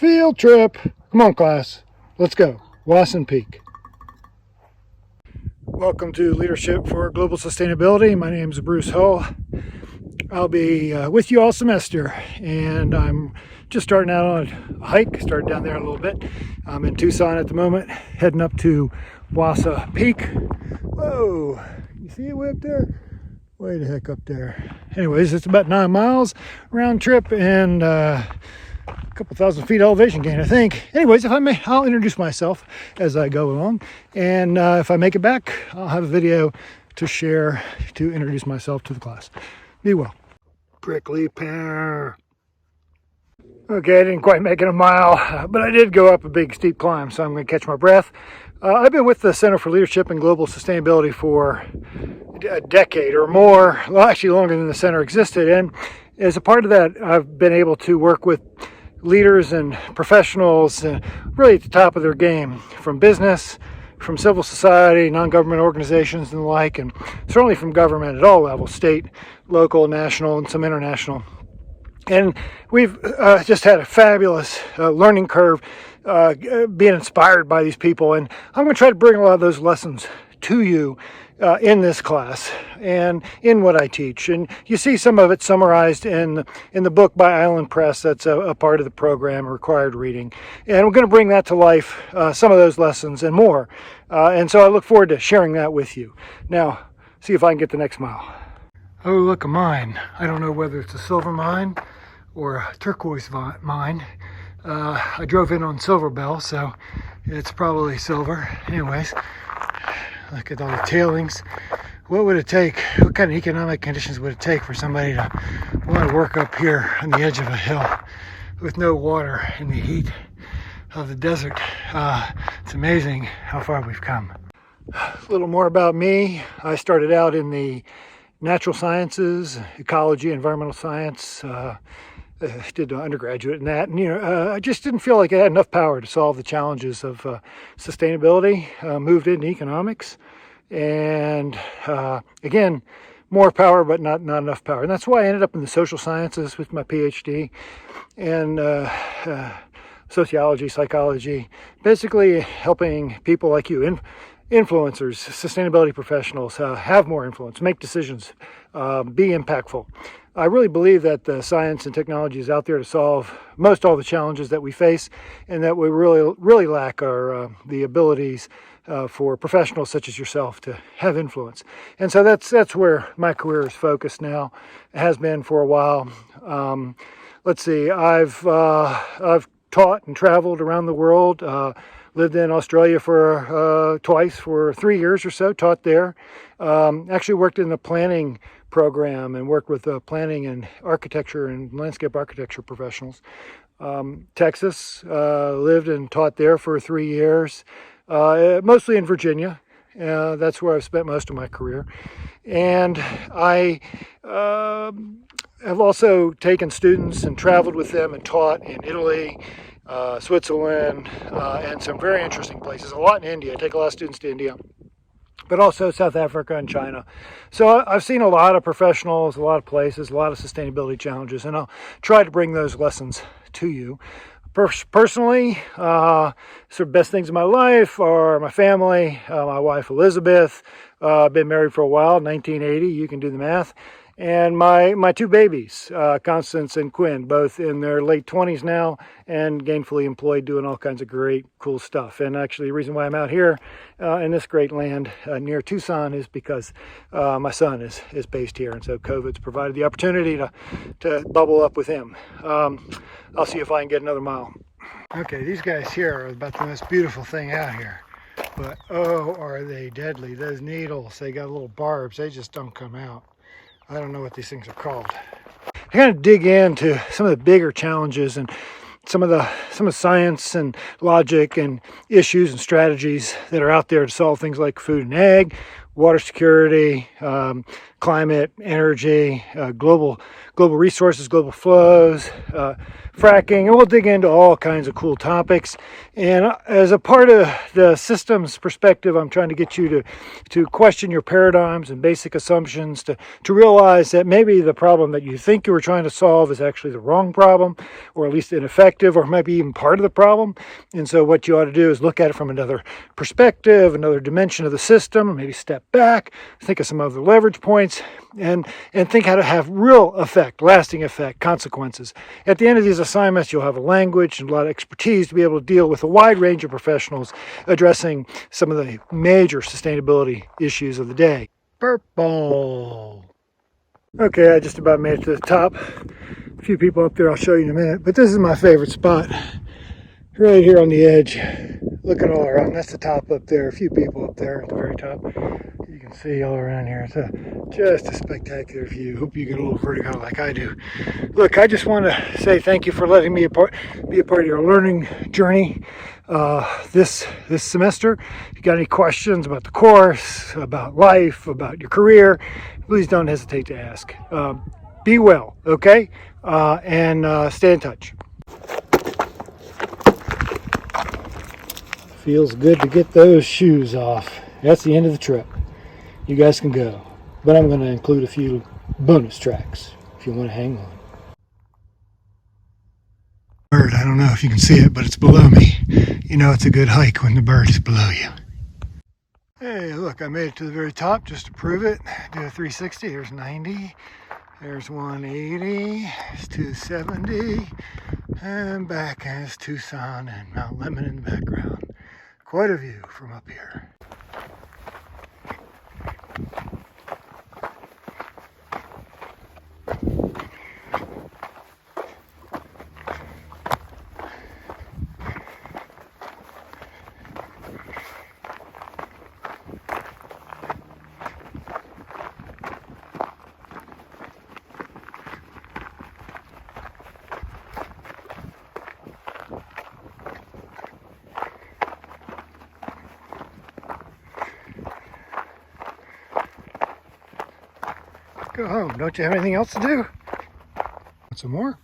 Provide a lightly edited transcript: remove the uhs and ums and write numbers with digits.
Field trip. Come on, class. Let's go. Wasson Peak. Welcome to Leadership for Global Sustainability. My name is Bruce Hull. I'll be with you all semester, and I'm just starting out on a hike. Started down there a little bit. I'm in Tucson at the moment, heading up to Wasson Peak. Whoa, you see it way up there? Way the heck up there. Anyways, it's about 9 miles round trip and a couple thousand feet elevation gain, I think. Anyways, if I may, I'll introduce myself as I go along, and if I make it back, I'll have a video to share to introduce myself to the class. Be well. Prickly pear. Okay, I didn't quite make it a mile, but I did go up a big steep climb, so I'm going to catch my breath. I've been with the Center for Leadership and Global Sustainability for a decade or more, well, actually longer than the center existed, and as a part of that, I've been able to work with leaders and professionals really at the top of their game, from business, from civil society, non-government organizations and the like, and certainly from government at all levels, state, local, national, and some international. And we've just had a fabulous learning curve being inspired by these people, and I'm going to try to bring a lot of those lessons to you in this class and in what I teach. And you see some of it summarized in the book by Island Press that's a part of the program, required reading. And we're going to bring that to life, some of those lessons and more. And so I look forward to sharing that with you. Now, see if I can get the next mile. Oh, look, a mine. I don't know whether it's a silver mine or a turquoise mine. I drove in on Silver Bell, so it's probably silver. Anyways, look at all the tailings. What would it take? What kind of economic conditions would it take for somebody to want to work up here on the edge of a hill with no water in the heat of the desert? It's amazing how far we've come. A little more about me. I started out in the natural sciences, ecology, environmental science. Did an undergraduate in that, and I just didn't feel like I had enough power to solve the challenges of sustainability. Moved into economics, and again, more power, but not enough power. And that's why I ended up in the social sciences with my PhD, and sociology, psychology, basically helping people like you, influencers, sustainability professionals, have more influence, make decisions, be impactful. I really believe that the science and technology is out there to solve most all the challenges that we face, and that we really lack are the abilities for professionals such as yourself to have influence. And so that's where my career is focused now. It has been for a while. Let's see, I've taught and traveled around the world. Lived in Australia for twice for 3 years or so, taught there. Actually worked in the planning program and worked with planning and architecture and landscape architecture professionals. Texas, lived and taught there for 3 years, mostly in Virginia. That's where I've spent most of my career. And I have also taken students and traveled with them and taught in Italy, Switzerland, and some very interesting places. A lot in India. I take a lot of students to India, but also South Africa and China. So I've seen a lot of professionals, a lot of places, a lot of sustainability challenges, and I'll try to bring those lessons to you. Personally, sort of best things in my life are my family, my wife Elizabeth. I've been married for a while, 1980, you can do the math. And my two babies, Constance and Quinn, both in their late 20s now and gainfully employed doing all kinds of great, cool stuff. And actually the reason why I'm out here in this great land near Tucson is because my son is based here. And so COVID's provided the opportunity to bubble up with him. I'll see if I can get another mile. Okay, these guys here are about the most beautiful thing out here. But oh, are they deadly. Those needles, they got little barbs. They just don't come out. I don't know what these things are called. I kind of dig into some of the bigger challenges and some of the science and logic and issues and strategies that are out there to solve things like food and ag, water security, climate, energy, global resources, global flows, fracking, and we'll dig into all kinds of cool topics. And as a part of the systems perspective, I'm trying to get you to question your paradigms and basic assumptions, to realize that maybe the problem that you think you were trying to solve is actually the wrong problem, or at least ineffective, or maybe even part of the problem. And so what you ought to do is look at it from another perspective, another dimension of the system, maybe step back, think of some other leverage points, and think how to have real effect, lasting effect, consequences. At the end of these assignments, you'll have a language and a lot of expertise to be able to deal with a wide range of professionals addressing some of the major sustainability issues of the day. Purple. Okay, I just about made it to the top. A few people up there I'll show you in a minute, but this is my favorite spot. Right here on the edge, looking all around. That's the top up there. A few people up there at the very top. You can see all around here. It's just a spectacular view. Hope you get a little vertigo like I do. Look, I just want to say thank you for letting me be a part of your learning journey this semester. If you got any questions about the course, about life, about your career, please don't hesitate to ask. Be well, okay? And stay in touch. Feels good to get those shoes off. That's the end of the trip. You guys can go. But I'm going to include a few bonus tracks if you want to hang on. Bird, I don't know if you can see it, but it's below me. You know it's a good hike when the bird is below you. Hey, look, I made it to the very top just to prove it. Do a 360. Here's 90. There's 180. There's 270. And back has Tucson and Mount Lemmon in the background. Quite a view from up here. Go home. Don't you have anything else to do? Want some more?